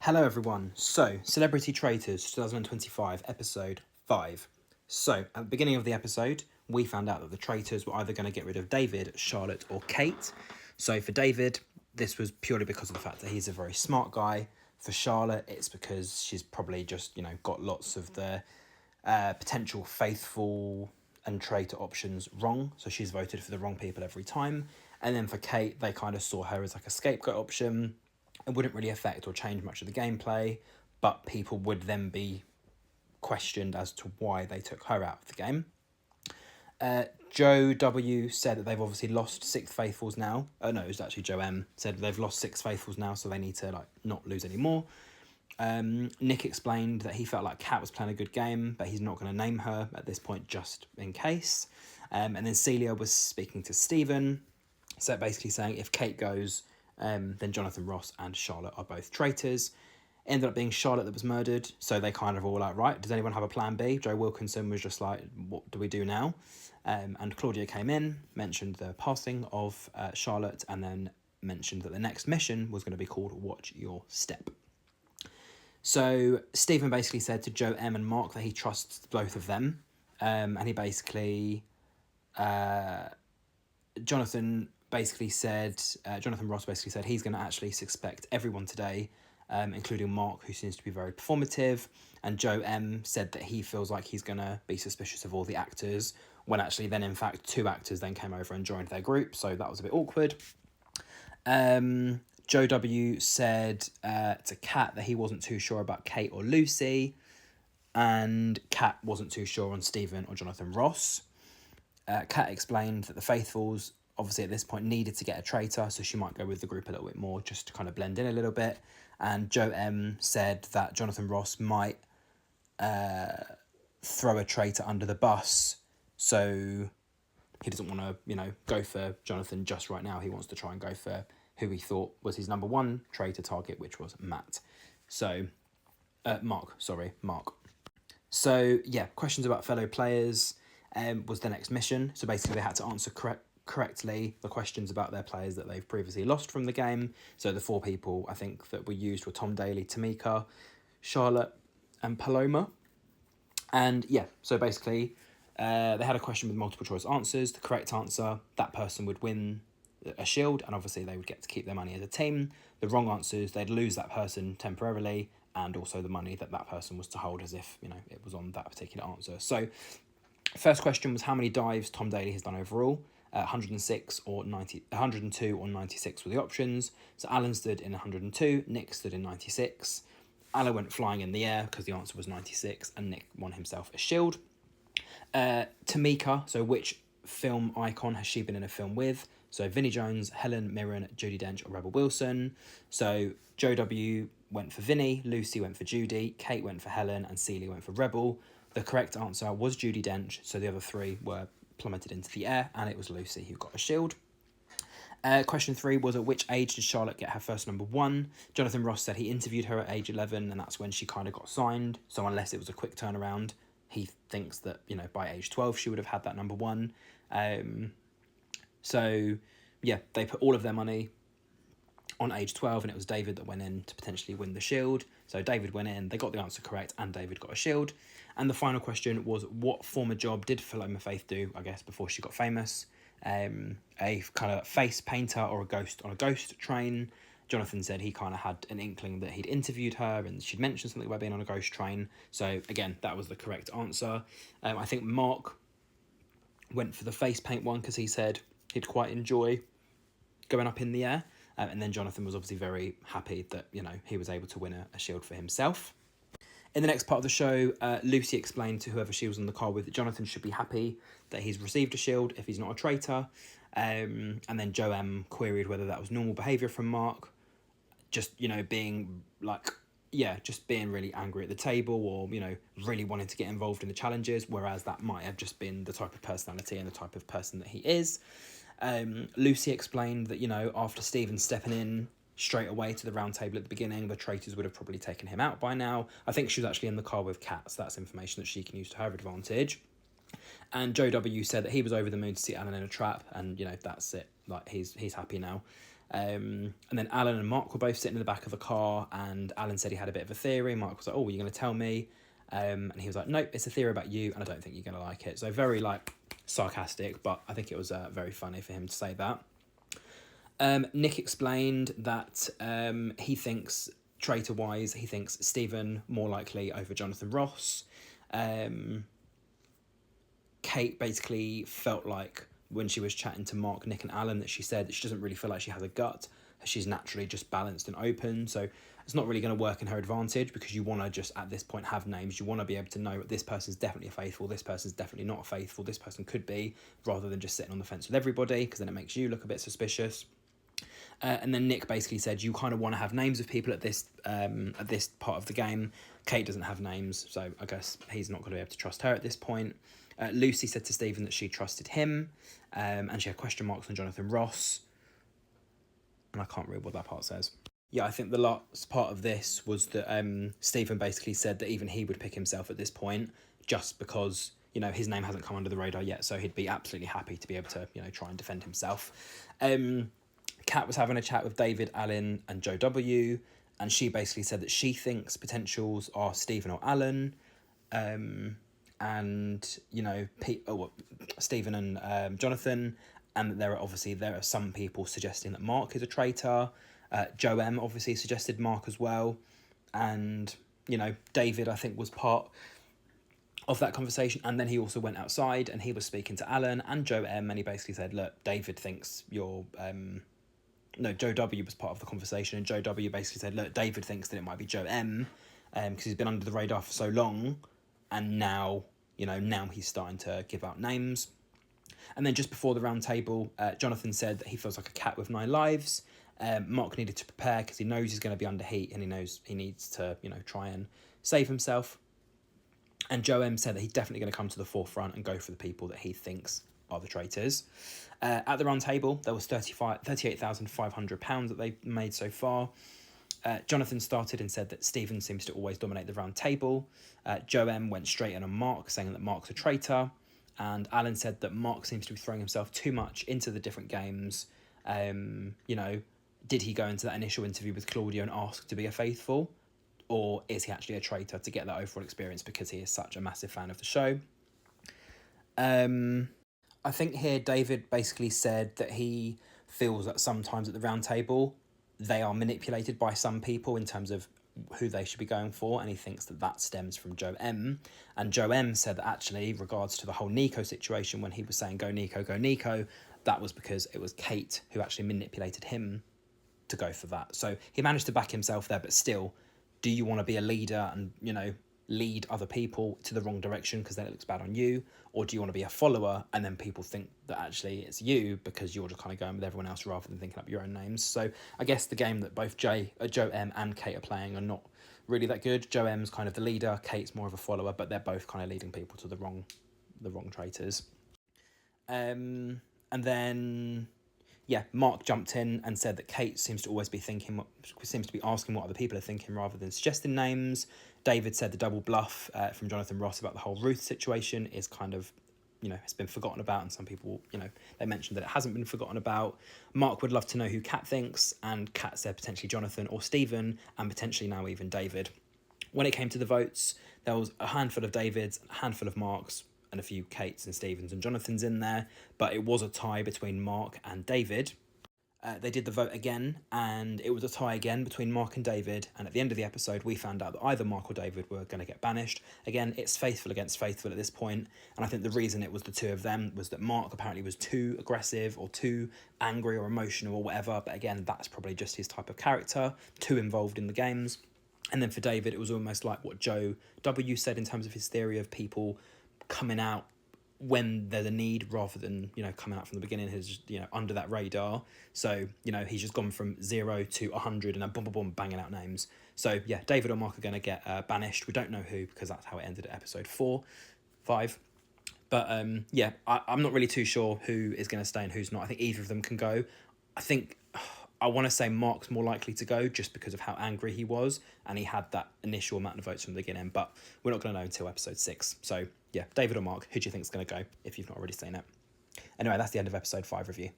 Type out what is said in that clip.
Hello everyone. So, Celebrity Traitors 2025, episode 5. So, at the beginning of the episode, we found out that the traitors were either going to get rid of David, Charlotte, or Kate. So, for David, this was purely because of the fact that he's a very smart guy. For Charlotte, it's because she's probably just, got lots of the potential faithful and traitor options wrong. So, she's voted for the wrong people every time. And then for Kate, they kind of saw her as like a scapegoat option. It wouldn't really affect or change much of the gameplay, but people would then be questioned as to why they took her out of the game. Joe W said that they've obviously lost six faithfuls now. No, it was actually Joe M said they've lost six faithfuls now, so they need to not lose any more. Nick explained that he felt like Kat was playing a good game, but he's not going to name her at this point just in case. And then Celia was speaking to Stephen, so basically saying if Kate goes, then Jonathan Ross and Charlotte are both traitors. It ended up being Charlotte that was murdered, so they kind of all like, right, does anyone have a plan B? Joe Wilkinson was just like, what do we do now? And Claudia came in, mentioned the passing of Charlotte, and then mentioned that the next mission was going to be called Watch Your Step. So Stephen basically said to Joe M and Mark that he trusts both of them, and he basically, Jonathan Ross basically said he's going to actually suspect everyone today, including Mark, who seems to be very performative. And Joe M said that he feels like he's going to be suspicious of all the actors, when actually then, in fact, two actors then came over and joined their group, so that was a bit awkward. Joe W said to Kat that he wasn't too sure about Kate or Lucy, and Kat wasn't too sure on Stephen or Jonathan Ross. Kat explained that the Faithfuls obviously at this point needed to get a traitor, so she might go with the group a little bit more just to kind of blend in a little bit. And Joe M said that Jonathan Ross might throw a traitor under the bus, so he doesn't want to, go for Jonathan just right now. He wants to try and go for who he thought was his number one traitor target, which was Mark. So, yeah, questions about fellow players was the next mission. So basically they had to answer correctly the questions about their players that they've previously lost from the game. So the four people I think that were used were Tom Daly, Tamika, Charlotte, and Paloma. And yeah, so basically they had a question with multiple choice answers. The correct answer, that person would win a shield, and obviously they would get to keep their money as a team. The wrong answers, they'd lose that person temporarily, and also the money that person was to hold as if, it was on that particular answer. So first question was how many dives Tom Daly has done overall. 106 or 90, 102 or 96 were the options. So Alan stood in 102, Nick stood in 96. Alan went flying in the air because the answer was 96, and Nick won himself a shield. Tamika, so which film icon has she been in a film with? So Vinnie Jones, Helen Mirren, Judi Dench, or Rebel Wilson. So Joe W went for Vinnie, Lucy went for Judy, Kate went for Helen, and Celia went for Rebel. The correct answer was Judi Dench, so the other three were plummeted into the air, and it was Lucy who got a shield. Question 3 was, at which age did Charlotte get her first number 1? Jonathan Ross said he interviewed her at age 11, and that's when she kind of got signed. So unless it was a quick turnaround, he thinks that, by age 12 she would have had that number 1. So yeah, they put all of their money on age 12, and it was David that went in to potentially win the shield. So David went in, they got the answer correct, and David got a shield. And the final question was, what former job did Paloma Faith do, I guess, before she got famous? A kind of face painter or a ghost on a ghost train. Jonathan said he kind of had an inkling that he'd interviewed her and she'd mentioned something about being on a ghost train. So again, that was the correct answer. I think Mark went for the face paint one because he said he'd quite enjoy going up in the air. And then Jonathan was obviously very happy that, he was able to win a shield for himself. In the next part of the show, Lucy explained to whoever she was in the car with that Jonathan should be happy that he's received a shield if he's not a traitor. And then Joe M queried whether that was normal behaviour from Mark. Just, being just being really angry at the table, or, really wanting to get involved in the challenges, whereas that might have just been the type of personality and the type of person that he is. Lucy explained that, after Stephen stepping in straight away to the round table at the beginning, the traitors would have probably taken him out by now. I think she was actually in the car with Kat, so that's information that she can use to her advantage. And Joe W said that he was over the moon to see Alan in a trap, and that's it. He's happy now. And then Alan and Mark were both sitting in the back of the car, and Alan said he had a bit of a theory. Mark was like, oh, you're going to tell me? And he was like, nope, it's a theory about you, and I don't think you're going to like it. So very, like, sarcastic, but I think it was very funny for him to say that. Nick explained that he thinks, traitor-wise, he thinks Stephen more likely over Jonathan Ross. Kate basically felt like when she was chatting to Mark, Nick and Alan that she said that she doesn't really feel like she has a gut. She's naturally just balanced and open. So it's not really going to work in her advantage, because you want to just at this point have names. You want to be able to know this person's definitely a faithful, this person's definitely not a faithful, this person could be, rather than just sitting on the fence with everybody, because then it makes you look a bit suspicious. And then Nick basically said you kind of want to have names of people at this part of the game. Kate doesn't have names, so I guess he's not going to be able to trust her at this point. Lucy said to Stephen that she trusted him, and she had question marks on Jonathan Ross. And I can't read what that part says. Yeah, I think the last part of this was that Stephen basically said that even he would pick himself at this point, just because, you know, his name hasn't come under the radar yet, so he'd be absolutely happy to be able to, you know, try and defend himself. Kat was having a chat with David, Alan and Joe W, and she basically said that she thinks potentials are Stephen or Alan, and, you know, Stephen and Jonathan, and there are some people suggesting that Mark is a traitor. Joe M obviously suggested Mark as well, and, you know, David, I think, was part of that conversation, and then he also went outside and he was speaking to Alan and Joe M, and he basically said, look, David thinks you're... No, Joe W was part of the conversation, and Joe W basically said, look, David thinks that it might be Joe M, because he's been under the radar for so long, and now, you know, now he's starting to give out names. And then just before the round table, Jonathan said that he feels like a cat with 9 lives. Mark needed to prepare because he knows he's going to be under heat, and he knows he needs to, you know, try and save himself. And Joe M said that he's definitely going to come to the forefront and go for the people that he thinks are the traitors. At the round table, there was £38,500 that they've made so far. Jonathan started and said that Stephen seems to always dominate the round table. Joe M went straight in on Mark, saying that Mark's a traitor. And Alan said that Mark seems to be throwing himself too much into the different games. You know, did he go into that initial interview with Claudia and ask to be a faithful? Or is he actually a traitor to get that overall experience because he is such a massive fan of the show? I think here David basically said that he feels that sometimes at the round table they are manipulated by some people in terms of who they should be going for, and he thinks that that stems from Joe M. And Joe M said that actually, regards to the whole Nico situation, when he was saying go Nico, that was because it was Kate who actually manipulated him to go for that. So he managed to back himself there, but still, do you want to be a leader and, you know, lead other people to the wrong direction because then it looks bad on you? Or do you want to be a follower and then people think that actually it's you because you're just kind of going with everyone else rather than thinking up your own names? So I guess the game that both Joe M and Kate are playing are not really that good. Joe M's kind of the leader, Kate's more of a follower, but they're both kind of leading people to the wrong traitors. And then... yeah, Mark jumped in and said that Kate seems to always be asking what other people are thinking rather than suggesting names. David said the double bluff from Jonathan Ross about the whole Ruth situation is kind of, you know, has been forgotten about, and some people, you know, they mentioned that it hasn't been forgotten about. Mark would love to know who Kat thinks, and Kat said potentially Jonathan or Stephen, and potentially now even David. When it came to the votes, there was a handful of Davids, a handful of Marks, and a few Kates and Stephens and Jonathans in there, but it was a tie between Mark and David. They did the vote again, and it was a tie again between Mark and David, and at the end of the episode we found out that either Mark or David were going to get banished. Again, it's faithful against faithful at this point, and I think the reason it was the two of them was that Mark apparently was too aggressive or too angry or emotional or whatever, but again, that's probably just his type of character, too involved in the games. And then for David, it was almost like what Joe W said in terms of his theory of people coming out when there's a need rather than, you know, coming out from the beginning, his, you know, under that radar. So, you know, he's just gone from 0 to 100 and then boom, boom, boom, banging out names. So yeah, David or Mark are going to get banished. We don't know who, because that's how it ended at episode 5. But yeah, I'm not really too sure who is going to stay and who's not. I think either of them can go. I think I want to say Mark's more likely to go just because of how angry he was, and he had that initial amount of votes from the beginning, but we're not going to know until episode 6. So yeah, David or Mark, who do you think is going to go if you've not already seen it? Anyway, that's the end of episode 5 review.